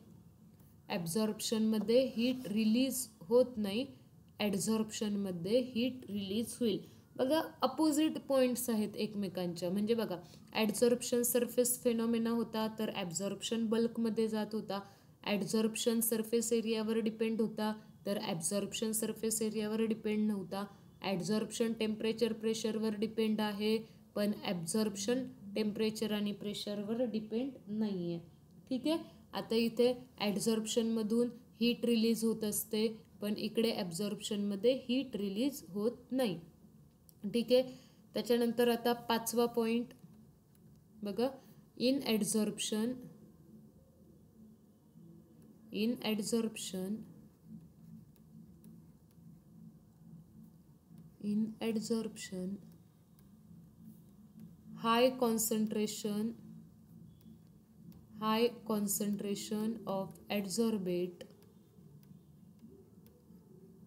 ॲब्झॉर्प्शनमध्ये हीट रिलीज होत नाही, ॲडझॉर्प्शनमध्ये हीट रिलीज होईल. बघा, अपोजिट पॉईंट्स आहेत एकमेकांच्या. म्हणजे बघा, ॲडझॉर्प्शन सरफेस फेनॉमेना होता तर ॲब्झॉर्प्शन बल्कमध्ये जात होता. ॲडझॉर्प्शन सरफेस एरियावर डिपेंड होता तर ॲब्झॉर्प्शन सरफेस एरियावर डिपेंड नव्हता. ॲडझॉर्प्शन टेम्परेचर प्रेशरवर डिपेंड आहे, पण ॲब्झॉर्प्शन टेम्परेचर आणि प्रेशरवर डिपेंड नाही आहे. ठीक आहे. आता इथे ॲडझॉर्प्शनमधून हीट रिलीज होत असते, पण इकडे ॲब्झॉर्प्शनमध्ये हीट रिलीज होत नाही. ठीक आहे. त्याच्यानंतर आता पाचवा पॉईंट बघा, in adsorption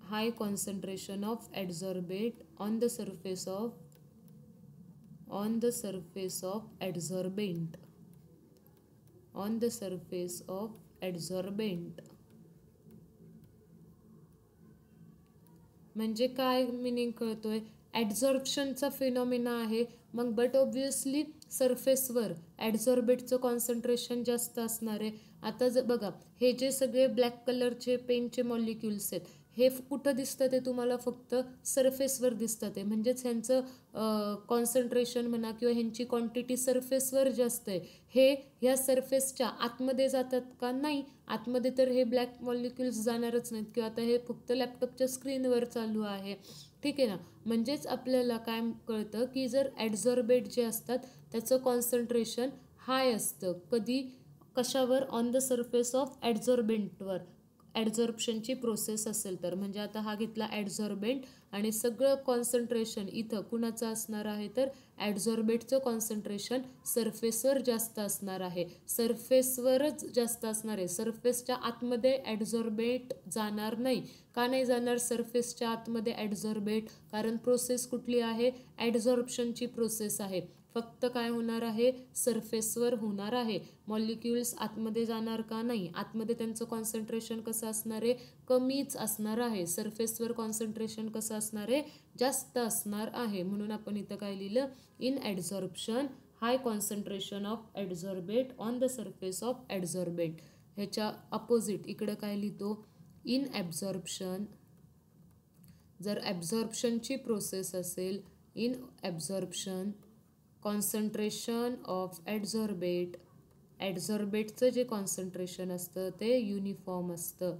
high concentration of adsorbate on the surface of adsorbent adsorbent. म्हणजे काय मिनिंग कळतोय? ॲडझॉर्प्शनचा फिनॉमिना आहे, मग बट ऑब्व्हियसली सरफेसवर ॲडझॉर्बेटचं कॉन्सन्ट्रेशन जास्त असणार आहे. आता बघा, हे जे सगळे ब्लॅक कलरचे पेनचे मॉलिक्युल्स आहेत, हे कुठं दिसतं ते तुम्हाला फक्त सरफेसवर दिसतं ते, म्हणजेच ह्यांचं कॉन्सन्ट्रेशन म्हणा किंवा ह्यांची क्वांटिटी सरफेसवर जास्त आहे. हे ह्या सरफेसच्या आतमध्ये जातात का? नाही, आतमध्ये तर हे ब्लॅक मॉलिक्युल्स जाणारच नाहीत, किंवा आता हे फक्त लॅपटॉपच्या स्क्रीनवर चालू आहे. ठीक आहे ना. म्हणजेच आपल्याला काय कळतं की जर ॲडझॉर्बेट जे असतात त्याचं कॉन्सन्ट्रेशन हाय असतं. कधी? कशावर? ऑन द सरफेस ऑफ ॲडझॉर्बेंटवर, ॲडझॉर्प्शनची प्रोसेस असेल तर. म्हणजे आता हा घेतला ॲडझॉर्बेंट आणि सगळं कॉन्सन्ट्रेशन इथं कुणाचं असणार आहे? तर ॲडझॉर्बेटचं कॉन्सन्ट्रेशन सरफेसवर जास्त असणार आहे. सरफेसवरच जास्त असणार आहे, सरफेसच्या आतमध्ये ॲडझॉर्बेट जाणार नाही. का नाही जाणार सरफेसच्या आतमध्ये ॲडझॉर्बेट? कारण प्रोसेस कुठली आहे? ॲडझॉर्प्शनची प्रोसेस आहे. फक्त काय होणार आहे? सरफेसवर होणार आहे. मॉलिक्युल्स आतमध्ये जाणार का? नाही. आतमध्ये त्यांचं कॉन्सन्ट्रेशन कसं असणार आहे? कमीच असणार आहे. सरफेसवर कॉन्सन्ट्रेशन कसं असणार आहे? जास्त असणार आहे. म्हणून आपण इथं काय लिहिलं? In adsorption high concentration of adsorbate on the surface of adsorbate. ह्याच्या अपोजिट इकडं काय लिहितो? इन ॲब्झॉर्प्शन, जर ॲब्झॉर्प्शनची प्रोसेस असेल, in absorption concentration of adsorbate, ॲडझॉर्बेटचं जे कॉन्सन्ट्रेशन असतं ते युनिफॉर्म असतं.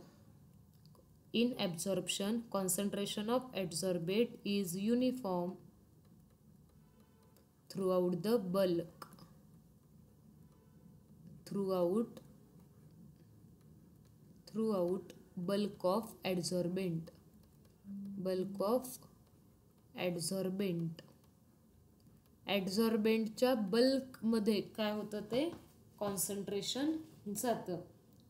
In absorption concentration of adsorbate is uniform throughout the bulk, throughout bulk of adsorbent, bulk of adsorbent. ॲडझॉर्बेंटच्या बल्कमध्ये काय होतं? ते कॉन्सन्ट्रेशन जातं.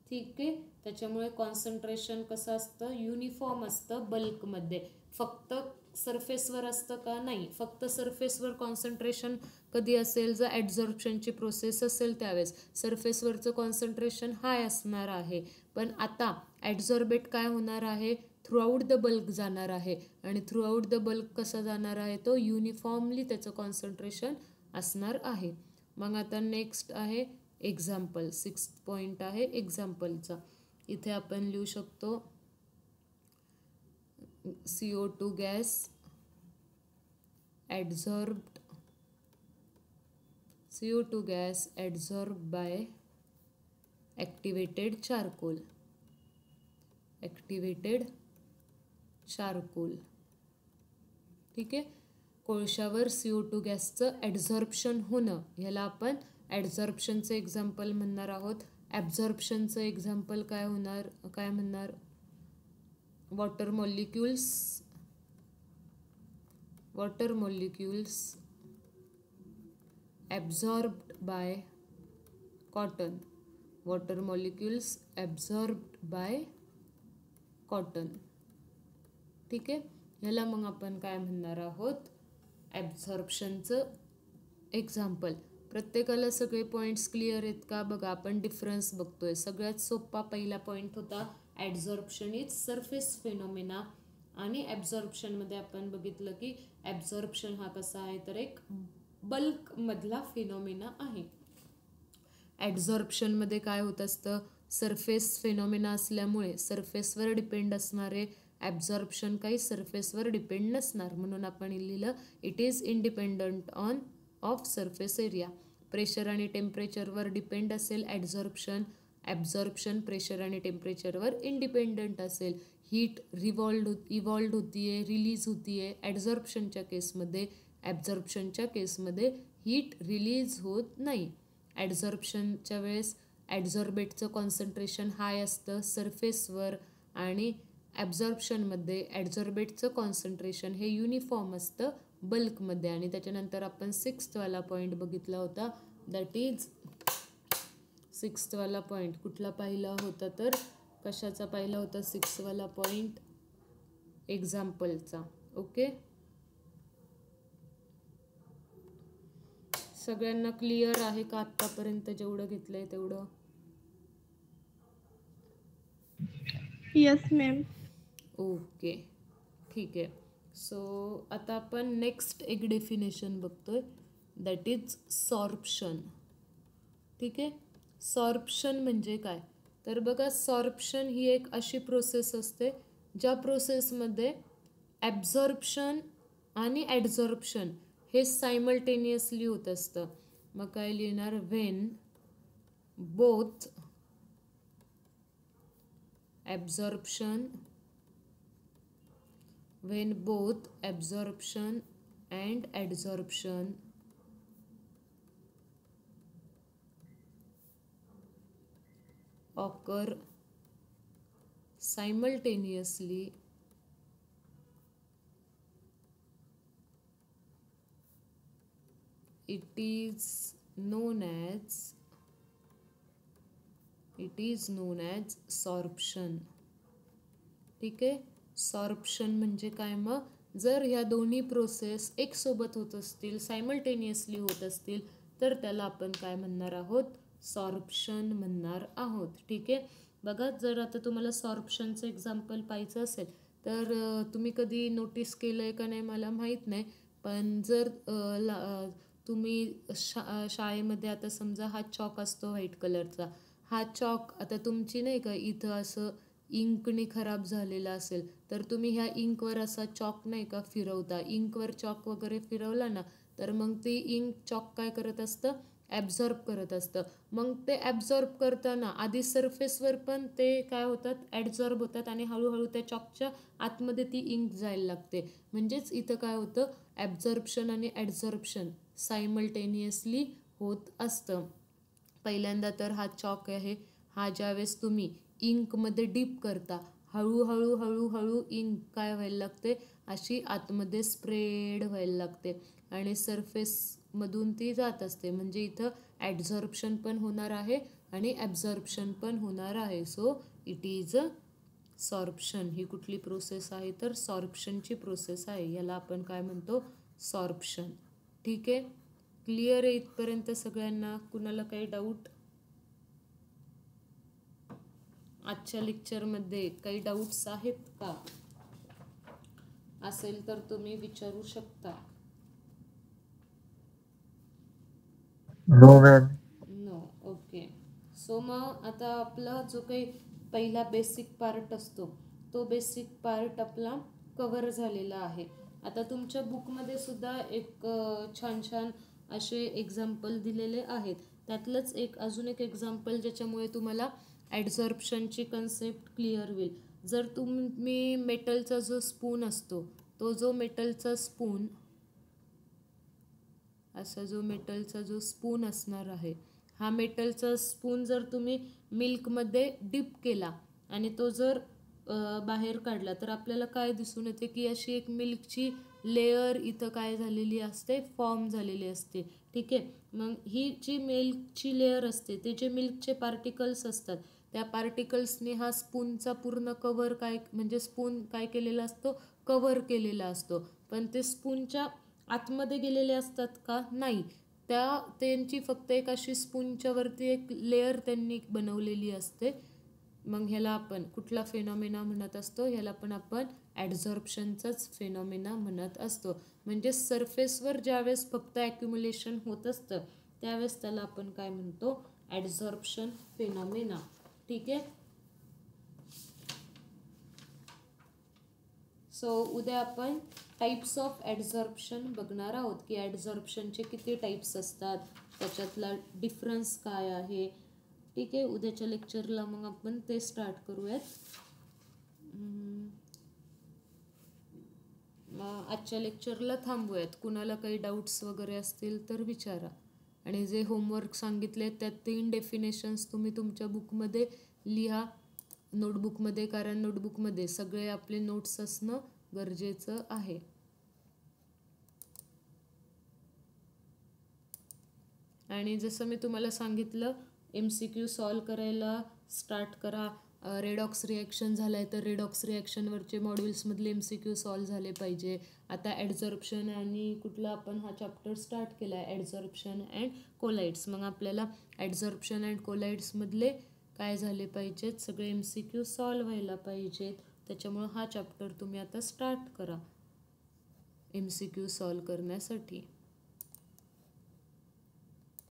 ठीक आहे. त्याच्यामुळे कॉन्सन्ट्रेशन कसं असतं? युनिफॉर्म असतं बल्कमध्ये. फक्त सरफेसवर असतं का? नाही. फक्त सरफेसवर कॉन्सन्ट्रेशन कधी असेल? जर ॲडझॉर्प्शनची प्रोसेस असेल त्यावेळेस सरफेसवरचं कॉन्सन्ट्रेशन हाय असणार आहे. पण आता ॲडझॉर्बेट काय होणार आहे? थ्रूआउट द बल्क जाणार आहे. आणि थ्रूआउट द बल्क कसा जाणार आहे? तो युनिफॉर्मली त्याचं कॉन्सन्ट्रेशन असणार आहे. मग आता नेक्स्ट आहे एक्झाम्पल. 6th पॉईंट आहे एक्झाम्पलचा. इथे आपण लिहू शकतो CO2 gas adsorbed, CO2 gas adsorb by activated charcoal, activated charcoal. ठीक आहे. कोळशावर CO2 गॅसचं ॲडझॉर्प्शन होणं, ह्याला आपण ॲडझॉर्प्शनचं एक्झाम्पल म्हणणार आहोत. ॲब्झॉर्प्शनचं एक्झाम्पल काय होणार? काय म्हणणार? Water molecules, water molecules absorbed by cotton, water molecules absorbed by cotton. ठीक आहे. ह्याला मग आपण काय म्हणणार आहोत? ॲब्झॉर्प्शनचं एक्झाम्पल. प्रत्येकाला सगळे पॉईंट्स क्लिअर आहेत का? बघा, आपण डिफरन्स बघतोय. सगळ्यात सोपा पहिला पॉईंट होता ॲडझॉर्प्शन इज सरफेस फिनॉमिना. आणि ॲब्झॉर्प्शनमध्ये आपण बघितलं की ॲब्झॉर्प्शन हा कसा आहे? तर एक बल्कमधला फिनॉमिना आहे. ॲडझॉर्प्शनमध्ये काय होत असतं? सरफेस फिनॉमिना असल्यामुळे सरफेसवर डिपेंड असणारे. ॲब्झॉर्प्शन काही सरफेसवर डिपेंड नसणार. म्हणून आपण लिहिलं it is independent of surface area. Pressure आणि टेम्परेचरवर डिपेंड असेल ॲडझॉर्प्शन. ॲब्झॉर्प्शन प्रेशर आणि टेम्परेचरवर इंडिपेंडंट असेल. हीट इव्हॉल्ड होतीये, रिलीज होतीये ॲडझॉर्प्शनच्या केसमध्ये. ॲब्झॉर्प्शनच्या केसमध्ये हीट रिलीज होत नाही. ॲडझॉर्प्शनच्या वेळेस ॲडझॉर्बेटचं कॉन्सन्ट्रेशन हाय असतं सरफेसवर, आणि ॲब्झॉर्प्शनमध्ये ॲडझॉर्बेटचं कॉन्सन्ट्रेशन हे युनिफॉर्म असतं बल्कमध्ये. आणि त्याच्यानंतर आपण 6th वाला पॉईंट बघितला होता. दॅट इज 6th वाला पॉईंट कुठला पाहिला होता? तर कशाचा पाहिला होता 6th वाला पॉईंट? एक्झाम्पलचा. ओके. सगळ्यांना क्लिअर आहे का आत्तापर्यंत जेवढं घेतलंय तेवढं? Yes ma'am. ओके, ठीक आहे. सो आता आपण नेक्स्ट एक डेफिनेशन बघतोय, दॅट इज सॉर्प्शन. ठीक आहे. सॉर्प्शन म्हणजे काय? तर बघा, सॉर्प्शन ही एक अशी प्रोसेस असते ज्या प्रोसेसमध्ये ॲब्झॉर्प्शन आणि ॲडझॉर्प्शन हे सायमल्टेनियसली होत असतं. मग काय लिहिणार? When both absorption and adsorption occur simultaneously, it is known as sorption. ठीक आहे. सॉर्प्शन म्हणजे काय? मग जर ह्या दोन्ही प्रोसेस एक सोबत होत असतील, सायमल्टेनियसली होत असतील, तर त्याला आपण काय म्हणणार आहोत? सॉर्प्शन म्हणणार आहोत. ठीक आहे. बघा, जर आता तुम्हाला सॉर्प्शनचं एक्झाम्पल पाहायचं असेल तर तुम्ही कधी नोटीस केलं आहे का नाही मला माहीत नाही, पण जर तुम्ही शाळेमध्ये आता समजा हा चॉक असतो व्हाईट कलरचा, हा चॉक आता तुमची नाही का इथं असं इंकनी खराब झालेला असेल तर तुम्ही ह्या इंकवर असा चॉक नाही का फिरवता, इंकवर चॉक वगैरे फिरवला ना तर मग ते इंक चॉक काय करत असतं? ॲब्झॉर्ब करत असतं. मग ते ॲब्झॉर्ब करताना आधी सरफेसवर पण ते काय होतात? ॲडझॉर्ब होतात आणि हळूहळू त्या चॉकच्या आतमध्ये ती इंक जायला लागते. म्हणजेच इथं काय होतं? ॲब्झॉर्प्शन आणि ॲडझॉर्प्शन सायमल्टेनियसली होत असतं. पहिल्यांदा तर हा चॉक आहे, हा ज्यावेळेस तुम्ही इंकमध्ये डीप करता, हळूहळू हळूहळू इंक काय व्हायला लागते? अशी आतमध्ये स्प्रेड व्हायला लागते आणि सरफेसमधून ती जात असते. म्हणजे इथं ॲडझॉर्प्शन पण होणार आहे आणि ॲब्झॉर्प्शन पण होणार आहे. So it is a sorption. ही कुठली प्रोसेस आहे? तर सॉर्प्शनची प्रोसेस आहे. याला आपण काय म्हणतो? सॉर्प्शन. ठीक आहे. क्लिअर आहे इथपर्यंत सगळ्यांना? कुणाला काही डाऊट? आजच्या लेक्चरमध्ये काही डाऊट्स आहेत का? असेल तर तुम्ही विचारू शकता. No ma'am. No. Okay. So मग आता आपला जो काही पहिला बेसिक पार्ट असतो तो बेसिक पार्ट आपला कव्हर झालेला आहे. आता तुमच्या बुकमध्ये सुद्धा एक छान छान असे एक्झाम्पल दिलेले आहेत. त्यातलंच अजून एक एक्झाम्पल ज्याच्यामुळे तुम्हाला ॲडझॉर्प्शनची कन्सेप्ट क्लिअर होईल. जर तुम्ही मेटलचा जो स्पून असतो, तो जो मेटलचा स्पून असा जो मेटलचा जो स्पून असणार आहे, हा मेटलचा स्पून जर तुम्ही मिल्कमध्ये डिप केला आणि तो जर बाहेर काढला तर आपल्याला काय दिसून येते की अशी एक मिल्कची लेयर इथं काय झालेली असते? फॉर्म झालेली असते. ठीक आहे. मग ही जी मिल्कची लेयर असते ते जे मिल्कचे पार्टिकल्स असतात त्या पार्टिकल्सने हा स्पूनचा पूर्ण कव्हर काय म्हणजे स्पून काय केलेला असतो? कव्हर केलेला असतो. पण ते स्पूनच्या आतमध्ये गेलेले असतात का? नाही. त्यांची फक्त एक अशी स्पूनच्या वरती एक लेयर त्यांनी बनवलेली असते. मग ह्याला आपण कुठला फेनॉमेना म्हणत असतो? ह्याला पण आपण ॲडझॉर्प्शनचाच फेनॉमेना म्हणत असतो. म्हणजे सरफेसवर ज्यावेळेस फक्त ॲक्युम्युलेशन होत असतं त्यावेळेस त्याला आपण काय म्हणतो? ॲडझॉर्प्शन फेनॉमेना. ठीक आहे. सो उद्या आपण टाईप्स ऑफ ॲडझॉर्प्शन बघणार आहोत की ॲडझॉर्प्शनचे किती टाईप्स असतात, त्याच्यातला डिफरन्स काय आहे. ठीक आहे. उद्याच्या लेक्चरला मग आपण ते स्टार्ट करूयात. आजच्या लेक्चरला थांबूयात. कुणाला काही डाऊट्स वगैरे असतील तर विचारा. आणि जे होमवर्क सांगितले त्यात 3 डेफिनेशन्स तुम्ही तुमच्या बुकमध्ये लिहा, नोटबुकमध्ये, कारण नोटबुकमध्ये सगळे आपले नोट्स असणं गरजेचं आहे. आणि जसं मी तुम्हाला सांगितलं, MCQ सॉल्व करायला स्टार्ट करा. रेडॉक्स रिॲक्शन झालं आहे तर रेडॉक्स रिॲक्शनवरचे मॉड्युल्समधले MCQ सॉल्व झाले पाहिजे. आता ॲडझॉर्प्शन आणि कुठला आपण हा चॅप्टर स्टार्ट केला आहे, ॲडझॉर्प्शन अँड कोलाइड्स. मग आपल्याला ॲडझॉर्प्शन अँड कोलाइड्समधले काय झाले पाहिजेत, सगळे MCQ सॉल्व व्हायला पाहिजेत. त्याच्यामुळं हा चॅप्टर तुम्ही आता स्टार्ट करा MCQ सॉल्व करण्यासाठी.